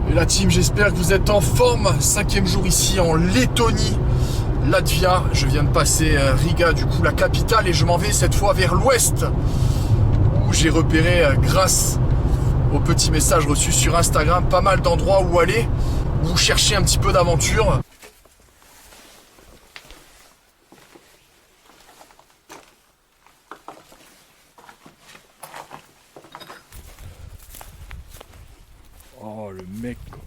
Et la team, j'espère que vous êtes en forme. 5e jour ici en Lettonie, Latvia. Je viens de passer Riga, du coup la capitale, et je m'en vais cette fois vers l'ouest, où j'ai repéré, grâce aux petits messages reçus sur Instagram, pas mal d'endroits où aller, où chercher un petit peu d'aventure. Oh le mec quoi.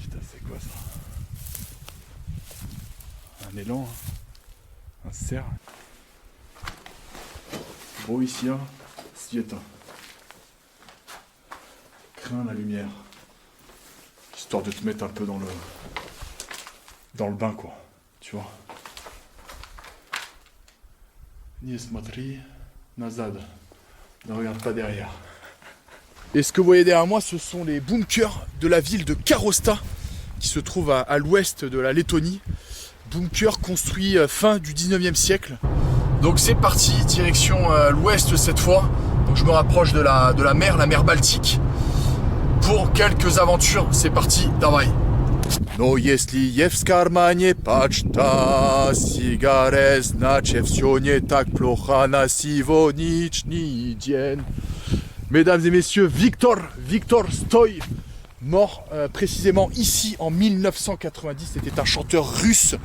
Putain, c'est quoi ça? Un élan, un cerf. Beau ici, hein. Sieta. Crains la lumière. Histoire de te mettre un peu dans le bain quoi. Tu vois. Ni смотри назад. Ne regarde pas derrière. Et ce que vous voyez derrière moi, ce sont les bunkers de la ville de Karosta, qui se trouve à l'ouest de la Lettonie. Bunker construit fin du 19e siècle. Donc c'est parti, direction l'ouest cette fois. Donc je me rapproche de la mer Baltique, pour quelques aventures. C'est parti, давай. Но если есть в кармане почта, сигарет, значит все не так плохо на сегодняшний день. Mesdames et messieurs, Viktor Tsoï, mort précisément ici en 1990. C'était un chanteur russe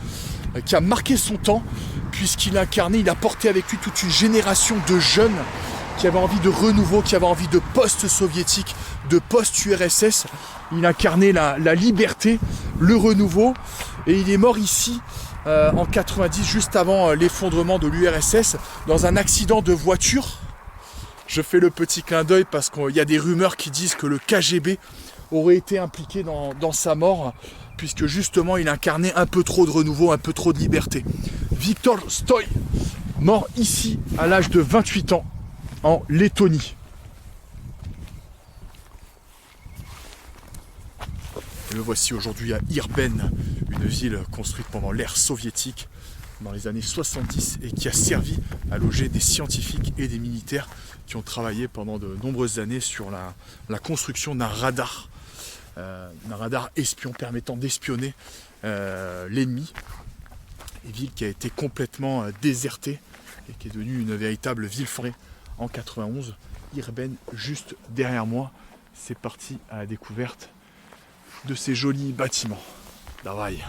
qui a marqué son temps, puisqu'il incarnait, il a porté avec lui toute une génération de jeunes qui avaient envie de renouveau, qui avaient envie de post-soviétique, de post-URSS. Il incarnait la liberté, le renouveau, et il est mort ici en 90, juste avant l'effondrement de l'URSS, dans un accident de voiture. Je fais le petit clin d'œil parce qu'il y a des rumeurs qui disent que le KGB aurait été impliqué dans sa mort, puisque justement il incarnait un peu trop de renouveau, un peu trop de liberté. Viktor Tsoï, mort ici à l'âge de 28 ans en Lettonie. Et le voici aujourd'hui à Irben, une ville construite pendant l'ère soviétique dans les années 70 et qui a servi à loger des scientifiques et des militaires qui ont travaillé pendant de nombreuses années sur la construction d'un radar espion permettant d'espionner l'ennemi. Une ville qui a été complètement désertée et qui est devenue une véritable ville forêt en 91. Irben, juste derrière moi. C'est parti à la découverte de ces jolis bâtiments. Давай.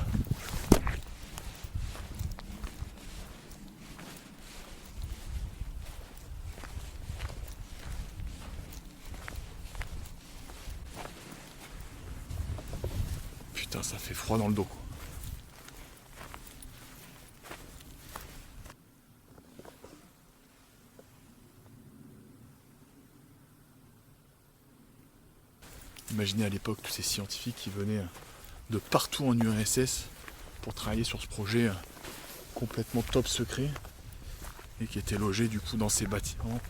Putain, ça fait froid dans le dos. Imaginez à l'époque tous ces scientifiques qui venaient de partout en URSS pour travailler sur ce projet complètement top secret et qui étaient logés du coup dans ces bâtiments.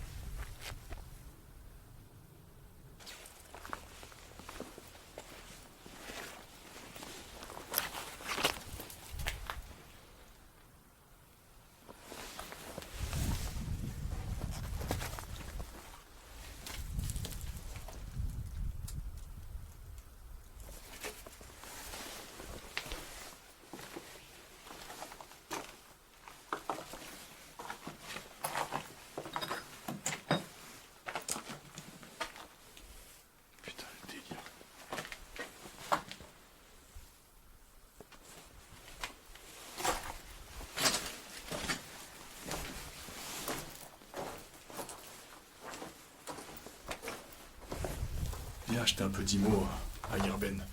Viens acheter un peu d'IMO à Irben,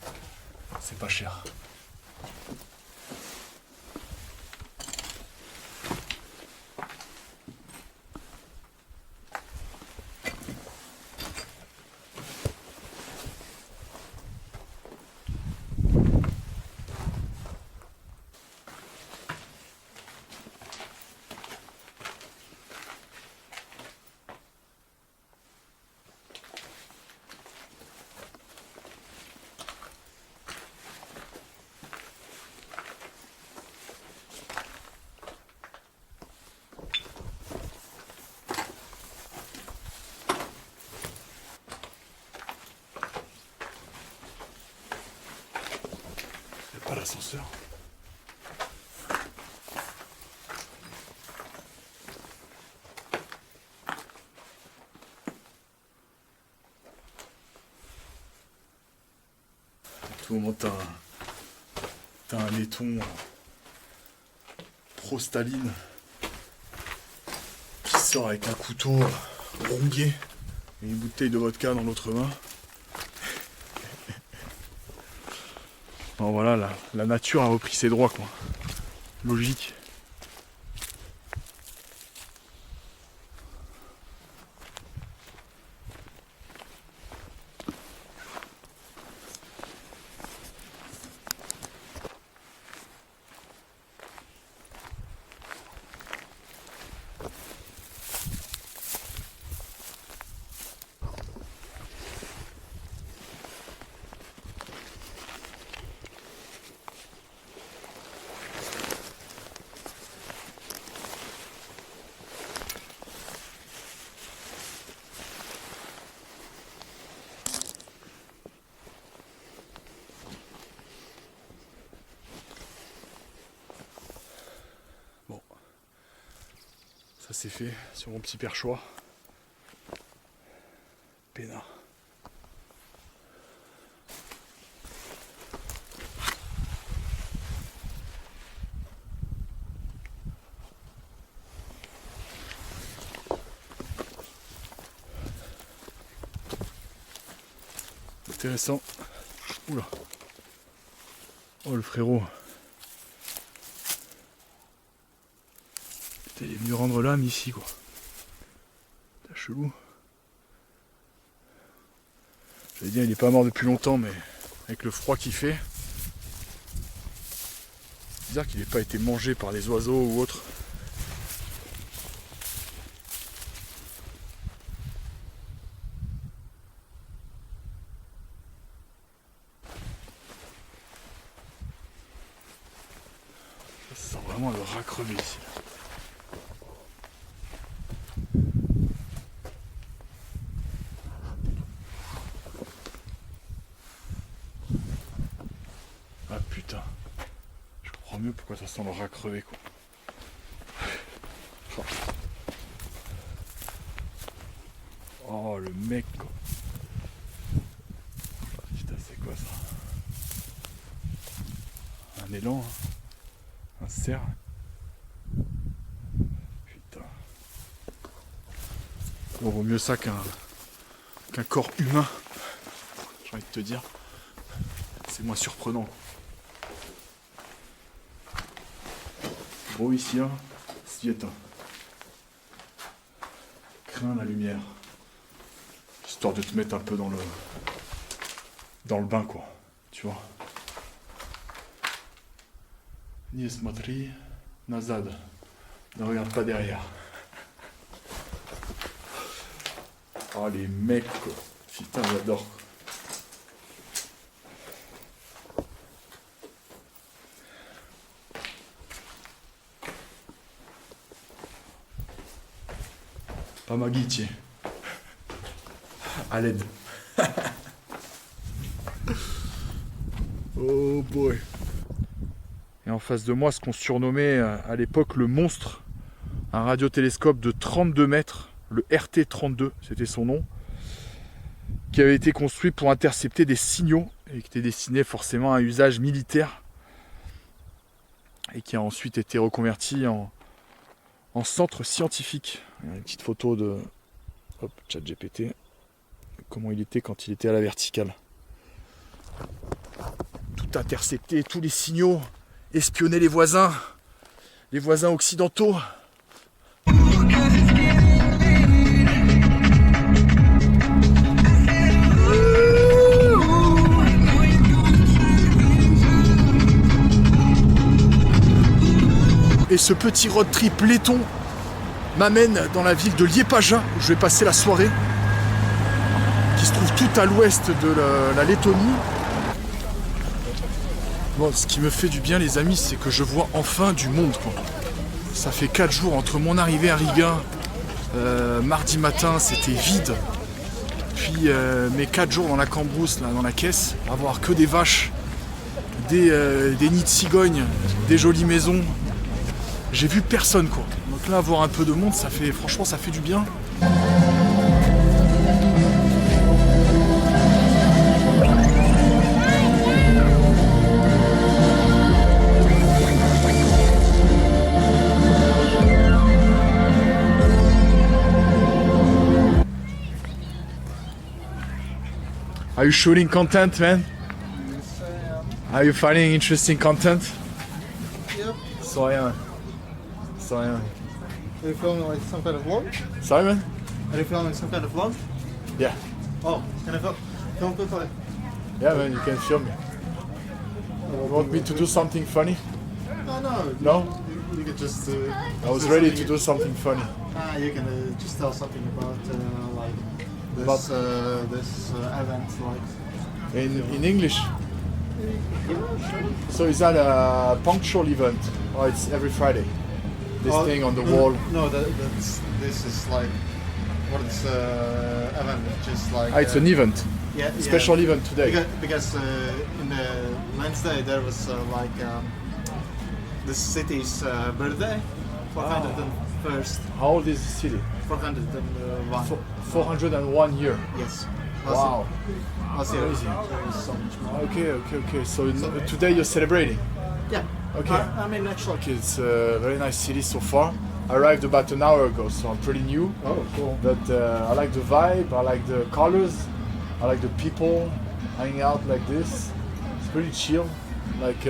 c'est pas cher. pas l'ascenseur. À tout moment, t'as un laiton pro-Staline qui sort avec un couteau rongué et une bouteille de vodka dans l'autre main. Bon, voilà, la nature a repris ses droits, quoi. Logique. Ça c'est fait sur mon petit perchoir. Peinard. Intéressant. Oula. Oh le frérot. Il est venu rendre l'âme ici, quoi. C'est chelou. J'allais dire, il est pas mort depuis longtemps, mais avec le froid qu'il fait, c'est bizarre qu'il n'ait pas été mangé par des oiseaux ou autre. Ça sent vraiment le rat crevé ici. Ah putain, je comprends mieux pourquoi ça sent le rat crevé, quoi. Oh le mec, quoi. Oh, putain, c'est quoi ça? Un élan, hein. Un cerf. Putain. Bon, vaut mieux ça qu'un corps humain, j'ai envie de te dire. C'est moins surprenant. Bon ici, hein, s'y éteint. Crains la lumière. Histoire de te mettre un peu dans le bain, quoi. Tu vois. Не смотри назад. Ne regarde pas derrière. Oh les mecs, quoi. Putain, j'adore. Pas ma guitier. À l'aide. Oh boy. Et en face de moi, ce qu'on surnommait à l'époque le monstre, un radiotélescope de 32 mètres, le RT-32, c'était son nom, qui avait été construit pour intercepter des signaux et qui était destiné forcément à un usage militaire et qui a ensuite été reconverti en centre scientifique. Une petite photo de ChatGPT, comment il était quand il était à la verticale. Tout intercepté, tous les signaux, espionner les voisins occidentaux. Et ce petit road trip laiton m'amène dans la ville de Liepāja, où je vais passer la soirée, qui se trouve tout à l'ouest de la Lettonie. Bon, ce qui me fait du bien, les amis, c'est que je vois enfin du monde, quoi. Ça fait 4 jours entre mon arrivée à Riga, mardi matin, c'était vide. Puis mes 4 jours dans la cambrousse, là, dans la caisse, à voir que des vaches des nids de cigognes, des jolies maisons. J'ai vu personne quoi. Donc là, avoir un peu de monde, franchement, ça fait du bien. Are you shooting content, man? Yes, I am. Are you finding interesting content? Yep. Sans rien. Sans rien. Are you filming like some kind of vlog? Sorry, man? Are you filming some kind of vlog? Yeah. Oh, can I film quickly? Yeah, man, you can film me. You want me to do something funny? Oh no. No? You could just. I was ready to do something funny. You can just tell something about like About- this event, like. In English? Yeah, sure. So is that a punctual event? Or it's every Friday? This Oh, thing on the wall? No, this is like what is event? It's just like. It's an event. Yeah, Special event today. Because in the Wednesday there was like the city's birthday, 401st, How old is the city? 401. 401 year. Yes. Wow. Last year Amazing. there was so much more. Okay. So today you're celebrating? Yeah. Okay. I mean, actually. Okay, it's a very nice city so far. I arrived about an hour ago, so I'm pretty new. Oh, cool. But I like the vibe, I like the colors, I like the people hanging out like this. It's pretty chill. Like,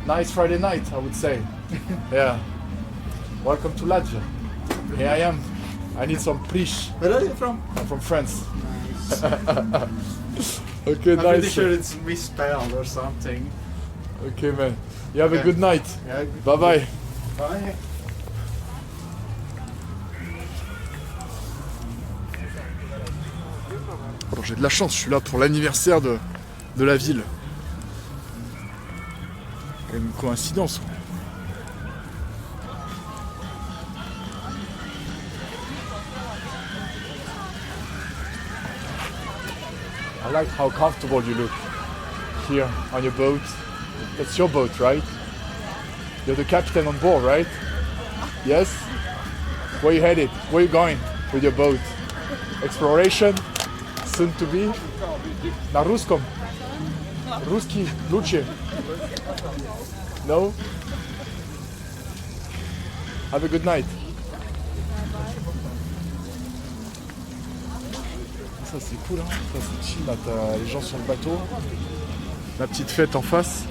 nice Friday night, I would say. Yeah. Welcome to Latvia. Here I am. I need some plish. Where are you from? I'm from France. Nice. Okay, I'm pretty nice. sure it's misspelled or something. Okay, man. You have a Okay. good night. Yeah. Bye bye. Bye. Alors, j'ai de la chance, je suis là pour l'anniversaire de la ville. Une coïncidence. I like how comfortable you look here on your boat. That's your boat, right? You're the captain on board, right? Yes? Where you headed? Where you going with your boat? Exploration? Soon to be? Na ruskom? Ruski? Lucie? No? Have a good night. Ça c'est cool, hein. Ça c'est chill, là t'as les gens sur le bateau. La petite fête en face.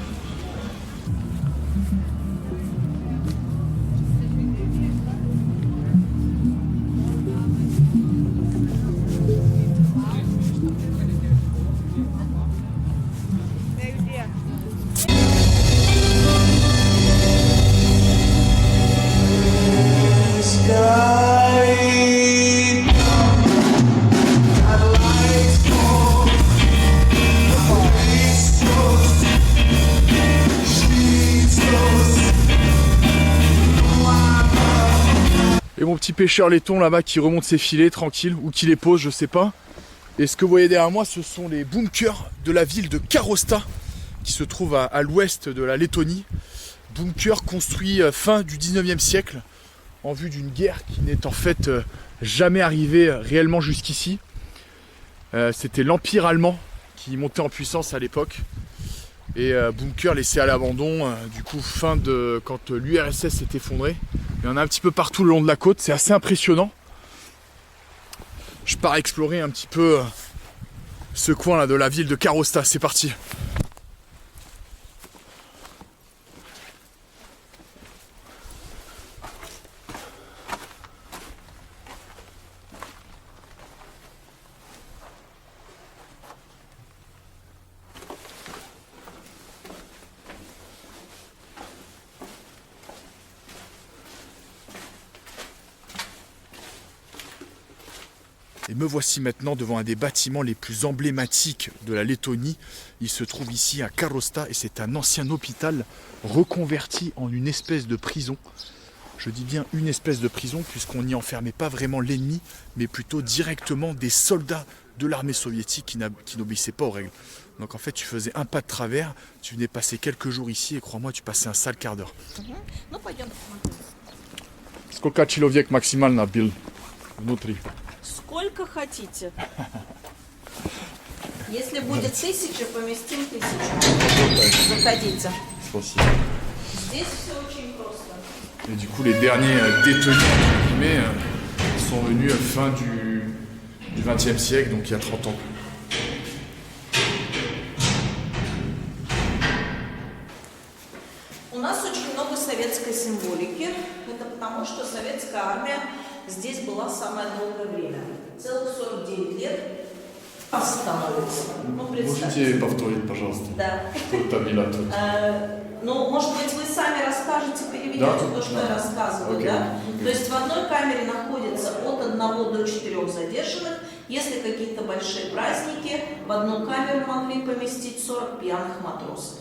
Et mon petit pêcheur laiton là-bas qui remonte ses filets tranquille, ou qui les pose, je sais pas. Et ce que vous voyez derrière moi, ce sont les bunkers de la ville de Karosta, qui se trouve à l'ouest de la Lettonie. Bunkers construits fin du 19e siècle, en vue d'une guerre qui n'est en fait jamais arrivée réellement jusqu'ici. C'était l'Empire allemand qui montait en puissance à l'époque. Et bunker laissé à l'abandon, du coup fin de quand l'URSS s'est effondré. Il y en a un petit peu partout le long de la côte, c'est assez impressionnant. Je pars explorer un petit peu ce coin là de la ville de Karosta, c'est parti. Et me voici maintenant devant un des bâtiments les plus emblématiques de la Lettonie. Il se trouve ici à Karosta et c'est un ancien hôpital reconverti en une espèce de prison. Je dis bien une espèce de prison puisqu'on n'y enfermait pas vraiment l'ennemi, mais plutôt directement des soldats de l'armée soviétique qui n'obéissait pas aux règles. Donc en fait, tu faisais un pas de travers, tu venais passer quelques jours ici et crois-moi, tu passais un sale quart d'heure. Сколько человек максимально был внутри? Сколько хотите. Если будет 1000, поместим 1000. Заходите. Спасибо. Здесь все очень просто. Et du coup, les derniers détenus, entre guillemets, sont venus fin du XXe siècle, donc il y a 30 ans. У нас очень много советской символики. Это потому, что советская армия здесь была самое долгое время. Целых 49 лет становится. Ну, представьте. Можете повторить, пожалуйста? Да. Кто там или тут? Ну, может быть, вы сами расскажете, переведете Да? то, что я рассказываю, Окей. да? Окей. То есть в одной камере находится от 1 до 4 задержанных. Если какие-то большие праздники, в одну камеру могли поместить 40 пьяных матросов.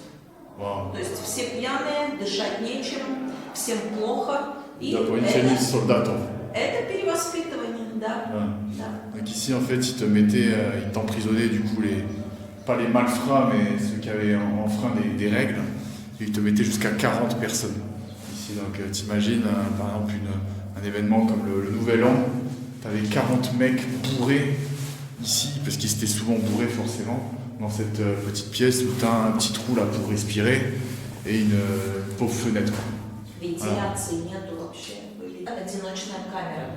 Вау. То есть все пьяные, дышать нечем, всем плохо. И Дополнительных это, солдатов. это перевоспитывание, да. Да. Donc ici, en fait, ils te mettaient, ils t'emprisonnaient, du coup, pas les malfrats, mais ceux qui avaient enfreint des règles. Et ils te mettaient jusqu'à 40 personnes. Ici, donc t'imagines, par exemple, un événement comme le Nouvel An, t'avais 40 mecs bourrés ici, parce qu'ils étaient souvent bourrés forcément, dans cette petite pièce où t'as un petit trou là pour respirer et une pauvre fenêtre. Вентиляции нету вообще. Одиночная камера.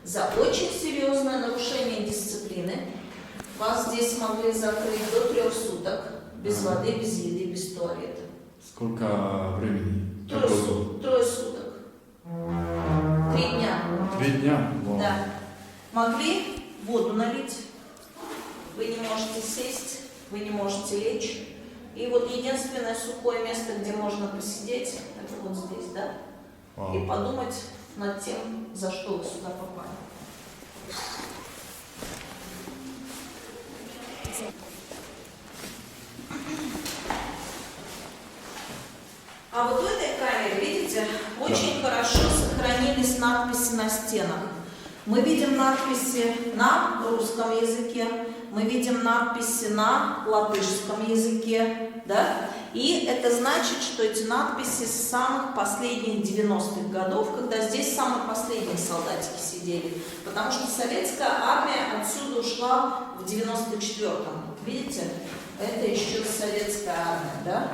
За очень серьезное нарушение дисциплины вас здесь могли закрыть до 3 суток, без воды, без еды, без туалета. Сколько времени? 3 суток. 3 дня. 3 дня? Вау. Да. Могли воду налить, вы не можете сесть, вы не можете лечь. И вот единственное сухое место, где можно посидеть, это вот здесь, да? Вау. И подумать над тем, за что вы сюда попали. А вот в этой камере, видите, очень хорошо сохранились надписи на стенах. Мы видим надписи на русском языке, мы видим надписи на латышском языке, да? И это значит, что эти надписи с самых последних 90-х годов, когда здесь самые последние солдатики сидели. Потому что советская армия отсюда ушла в 94-м. Видите? Это еще советская армия, да?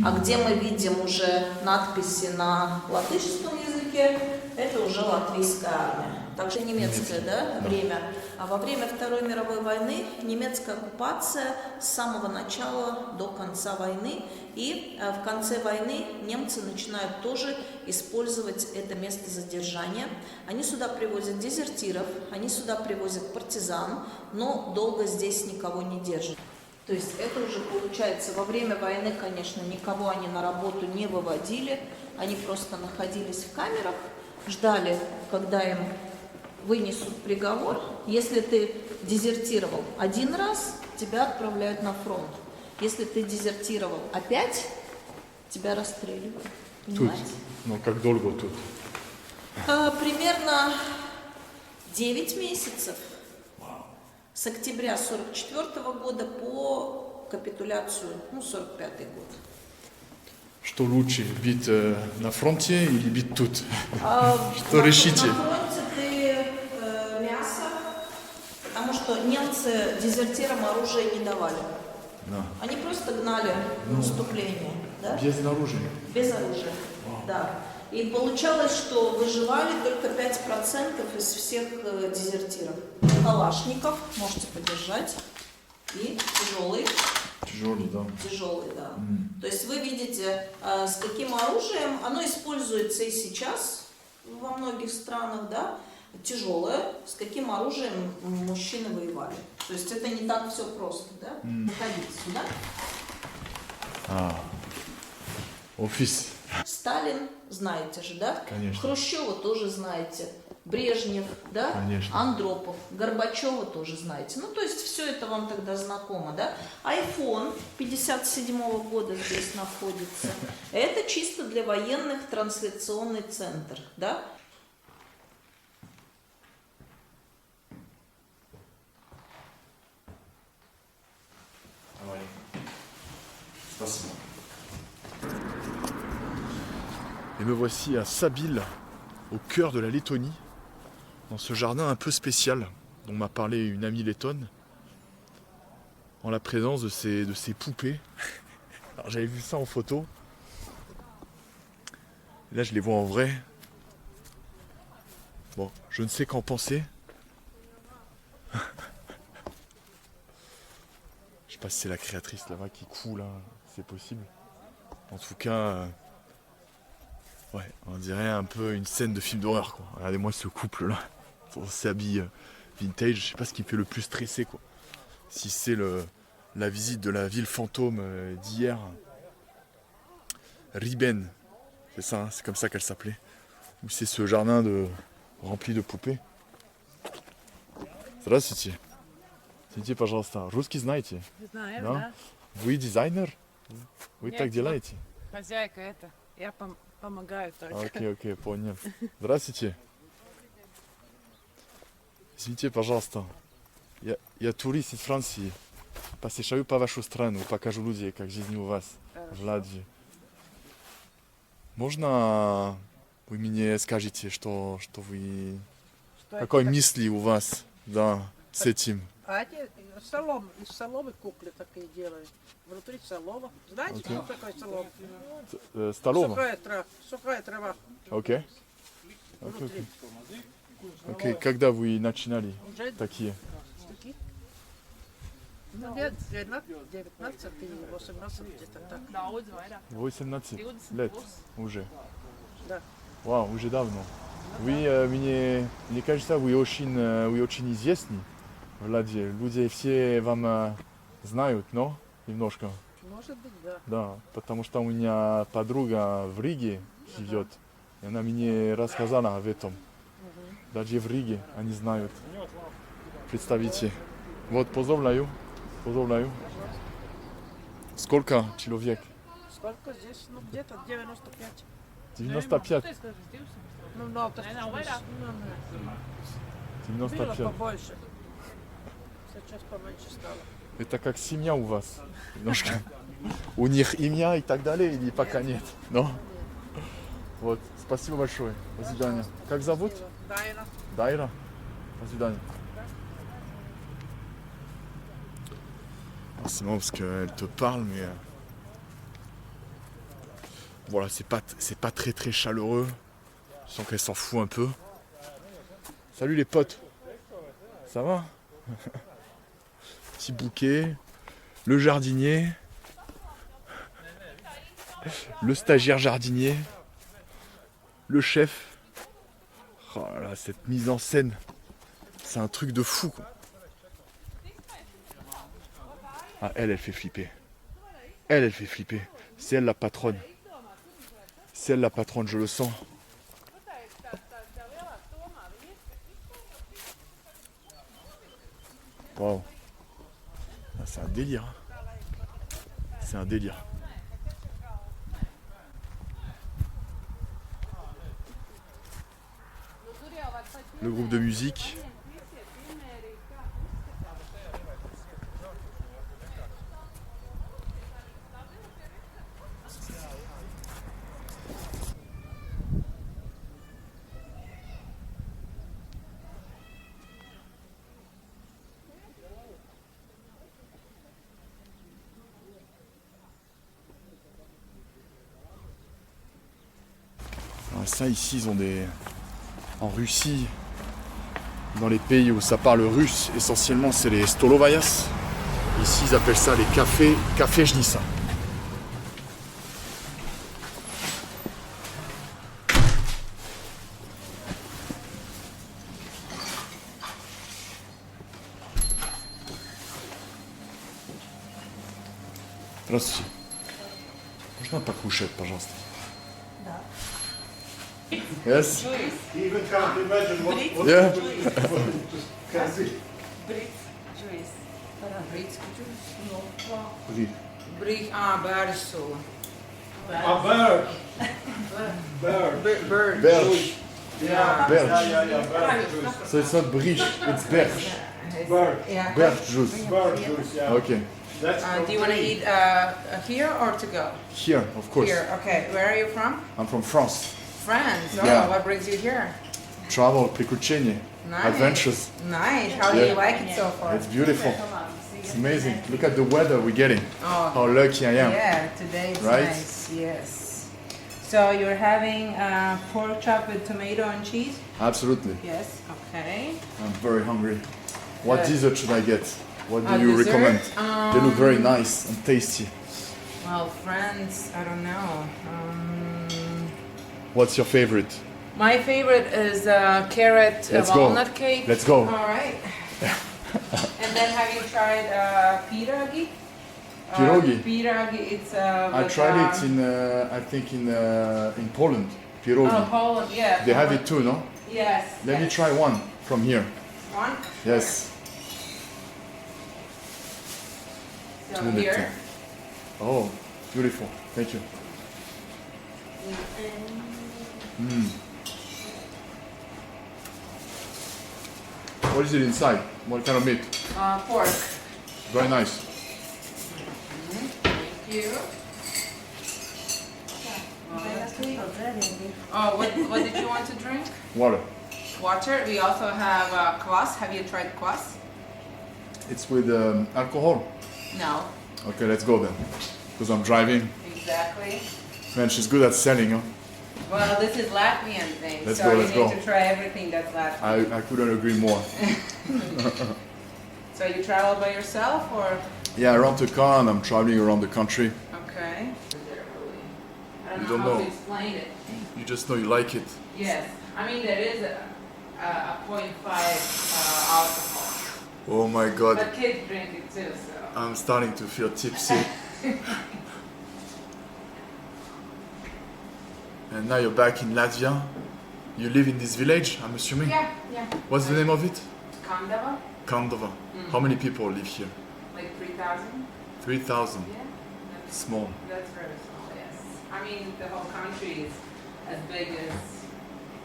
А где мы видим уже надписи на латышском языке, это уже латвийская армия. Также немецкое, да, время. А во время Второй мировой войны немецкая оккупация с самого начала до конца войны. И в конце войны немцы начинают тоже использовать это место задержания. Они сюда привозят дезертиров, они сюда привозят партизан, но долго здесь никого не держат. То есть это уже получается, во время войны, конечно, никого они на работу не выводили, они просто находились в камерах, ждали, когда им вынесут приговор. Если ты дезертировал 1 раз, тебя отправляют на фронт. Если ты дезертировал опять, тебя расстреливают. Понимаете? Тут? Ну, как долго тут? Примерно 9 месяцев. С октября 1944 года по капитуляцию, 1945 год. Что лучше, бить на фронте или бить тут? Что На решите? фронте ты мясо, потому что немцы дезертирам оружие не давали. Да. Они просто гнали наступление. Да? Без оружия. Без оружия. Да. И получалось, что выживали только 5% из всех дезертиров. Калашников можете подержать. И тяжелый. Тяжелый, да. Тяжелый, да. То есть вы видите, с каким оружием, оно используется и сейчас во многих странах, да, тяжелое, с каким оружием мужчины воевали. То есть это не так все просто, да. Выходите сюда. Офис. Сталин, знаете же, да? Конечно. Хрущева тоже знаете. Брежнев, да? Конечно. Андропов, Горбачева тоже знаете. Ну, то есть все это вам тогда знакомо, да? iPhone 57-го года здесь находится. Это чисто для военных трансляционный центр, да? Et me voici à Sabil, au cœur de la Lettonie, dans ce jardin un peu spécial dont m'a parlé une amie lettonne, en la présence de ces poupées. Alors j'avais vu ça en photo. Et là je les vois en vrai. Bon, je ne sais qu'en penser. Je sais pas si c'est la créatrice là-bas qui coule, hein. C'est possible. En tout cas, ouais, on dirait un peu une scène de film d'horreur, quoi. Regardez-moi ce couple-là. On s'habille vintage. Je sais pas ce qui me fait le plus stresser, quoi. Si c'est la visite de la ville fantôme d'hier. Riben. C'est ça, hein, c'est comme ça qu'elle s'appelait. Ou c'est ce jardin rempli de poupées. Здравствуйте. Извините, пожалуйста, русский знаете? Знаю, Да? да. Вы дизайнер? Вы так Нет, делаете? Хозяйка это. Я помогаю только. Окей, понял. Здравствуйте. Извините, пожалуйста. Я турист из Франции. Посещаю по вашу страну, покажу людей, как жизнь у вас в Латвии. Можно вы мне скажете, что вы... Какой мысли у вас, да, с этим? А эти из соломы куклы такие делают. Внутри солома. Знаете, Окей. что такое солома? Столова? Сухая трава. Окей. Внутри. Окей, когда вы начинали Уже такие? такие. Ну, лет 19 и 18 где-то так. 18 лет уже. Да. Вау, уже давно. Вы, мне кажется, вы очень известны в Ладе. Люди все вам знают, но немножко. Может быть, да. Да, потому что у меня подруга в Риге живет, и она мне рассказала об этом. Даже в Риге они знают. Представите. Вот, поздравляю. Сколько человек? Сколько здесь? Ну, где-то 95. 95. Ну, много. Было 95. побольше. Сейчас поменьше стало. Это как семья у вас. Немножко. У них имя и так далее, или пока нет? Но? Вот, спасибо большое. До свидания. Как зовут? Дайна. Дайра. До свидания. C'est marrant parce qu'elle te parle, mais voilà, c'est pas très très chaleureux. Je sens qu'elle s'en fout un peu. Salut les potes. Ça va? Petit bouquet. Le jardinier. Le stagiaire jardinier. Le chef. Oh là là, cette mise en scène. C'est un truc de fou, quoi. Ah, elle fait flipper. Elle fait flipper. C'est elle la patronne. C'est elle la patronne, je le sens. Waouh. Ah, c'est un délire. C'est un délire. Le groupe de musique. Alors ça ici ils ont des... En Russie, dans les pays où ça parle russe, essentiellement c'est les stolovayas. Ici ils appellent ça les cafés jnissa. Здравствуйте. Можно покушать, пожалуйста? Да. Yes? Even can't imagine what Yeah? Бэрсу. a bird. Berge. Yeah, Berge. yeah, bird. So it's not Brich, it's Berge. Yeah. Bird juice. Okay. Do you want to eat here or to go? Here, of course. Here. Okay. Where are you from? I'm from France. France. Oh, Yeah. what brings you here? Travel, приключения, Nice. adventures. Nice. How do Yeah. you like it so far? It's beautiful. It's amazing. Look at the weather we're getting. Oh. How lucky I am. Yeah, today it's Right? nice. Yes. So you're having pork chop with tomato and cheese? Absolutely. Yes. Okay. I'm very hungry. What Good. dessert should I get? What do you Dessert? recommend? They look very nice and tasty. Well, friends, I don't know. What's your favorite? My favorite is carrot Let's go. walnut cake. Let's go. All right. And then have you tried pierogi? Pierogi? Pierogi, it's I tried it in, I think in Poland. Pierogi. Oh, Poland, yeah. They have Poland. it too, no? Yes. Let me yes. try one from here. One? Yes. So Two here. minutes. Oh, beautiful. Thank you. What is it inside? What kind of meat? Pork. Very nice. Thank you. Oh, what did you want to drink? Water. Water. We also have kvass. Have you tried kvass? It's with alcohol. No. Okay, let's go then. Because I'm driving. Exactly. Man, she's good at selling, huh? Well, this is Latvian thing, Let's so go, you let's need go. to try everything that's Latvian. I couldn't agree more. So you travel by yourself or? Yeah, I rent a car and I'm traveling around the country. Okay. I You don't don't know how know. to explain it. You just know you like it. Yes. I mean, there is a 0.5 alcohol, Oh my god. but kids drink it too, so. I'm starting to feel tipsy. And now you're back in Latvia. You live in this village, I'm assuming? Yeah, yeah. What's the name of it? Kandava, Kandava. How many people live here? like 3,000. 3,000. Yeah. That's, Small. that's very small, yes. I mean, the whole country is as big as,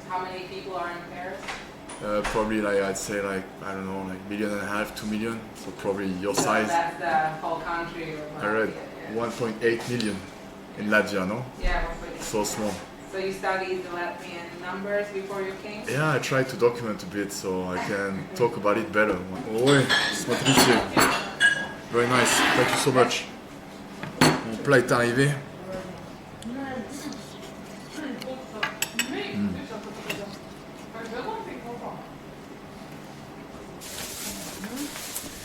how many people are in Paris? Probably like, I'd say like, I don't know, like 1.5, 2 million. So probably your So size. that's the whole country. Of I read Latvia, yeah. 1.8 million in Latvia, no? Yeah, 1.8. So small. So you studied the Latvian numbers before you came? Yeah, I tried to document a bit so I can talk about it better. Ouais, смотрите. Very nice. Thank you so much. Mon plat est arrivé.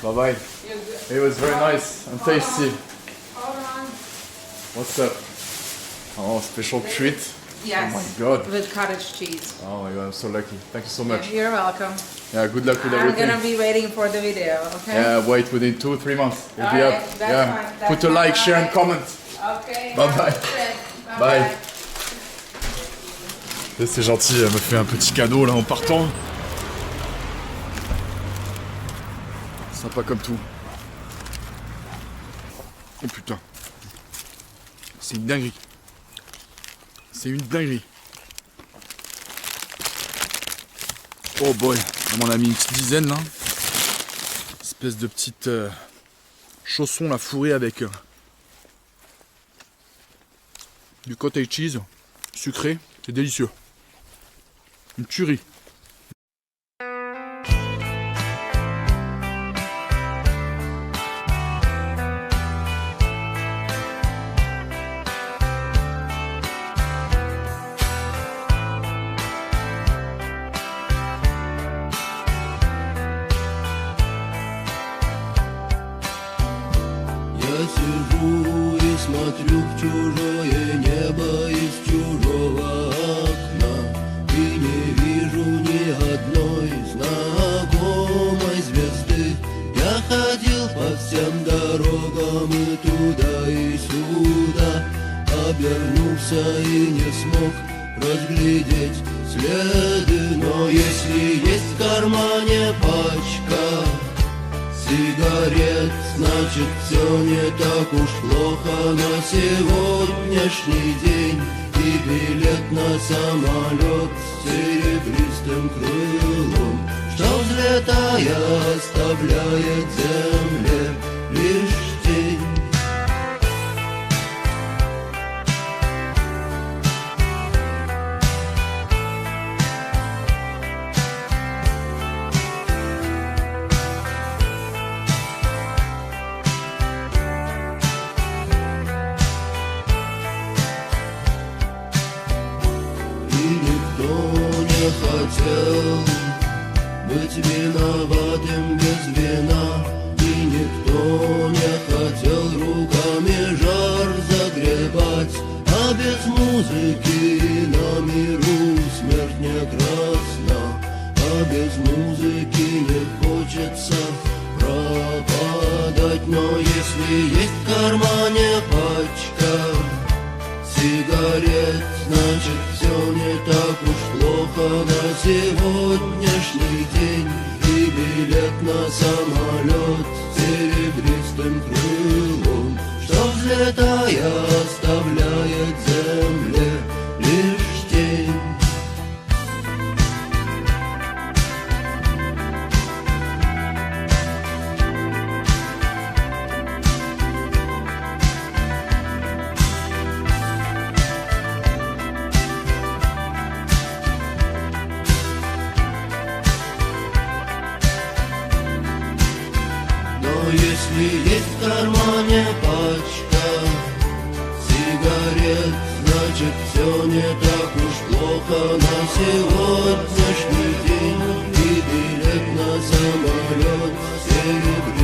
Bye bye. It was very nice and tasty. Hold on. What's up? Oh, special treat. Yes. Oh my god. With cottage cheese. Oh my god, I'm so lucky. Thank you so much. You're welcome. Yeah, good luck with I'm everything. gonna be waiting for the video, okay? Yeah, wait within 2-3 months. It'll be Alright, up. that's Yeah. fine, that's Put a fine. like, share and Alright. comment. Okay. Bye bye. Bye. Bye. C'est gentil, elle me fait un petit cadeau là en partant. Sympa comme tout. Oh putain. C'est une dinguerie. C'est une dinguerie. Oh boy, on m'en a mis une petite dizaine là. Espèce de petite chausson là fourrée avec du cottage cheese sucré, c'est délicieux. Une tuerie. Я сижу и смотрю в чужое небо из чужого окна и не вижу ни одной знакомой звезды. Я ходил по всем дорогам и туда и сюда, обернулся и не смог разглядеть следы. Но если есть в кармане пачка сигарет, значит все не так уж плохо на сегодняшний день. И билет на самолет с серебристым крылом, что взлетая оставляет земле лишь тень. Хотел быть виноватым без вина, и никто не хотел руками жар загребать, а без музыки на миру смерть не красна, а без музыки не хочется пропадать. Но если есть в кармане пачка сигарет, значит все не так уж плохо на сегодняшний день. И билет на самолет с серебристым крылом, что взлетая оставляет земле лишь тень. Если есть в кармане пачка сигарет, значит все не так уж плохо на сегодняшний день. И билет на самолет серебряный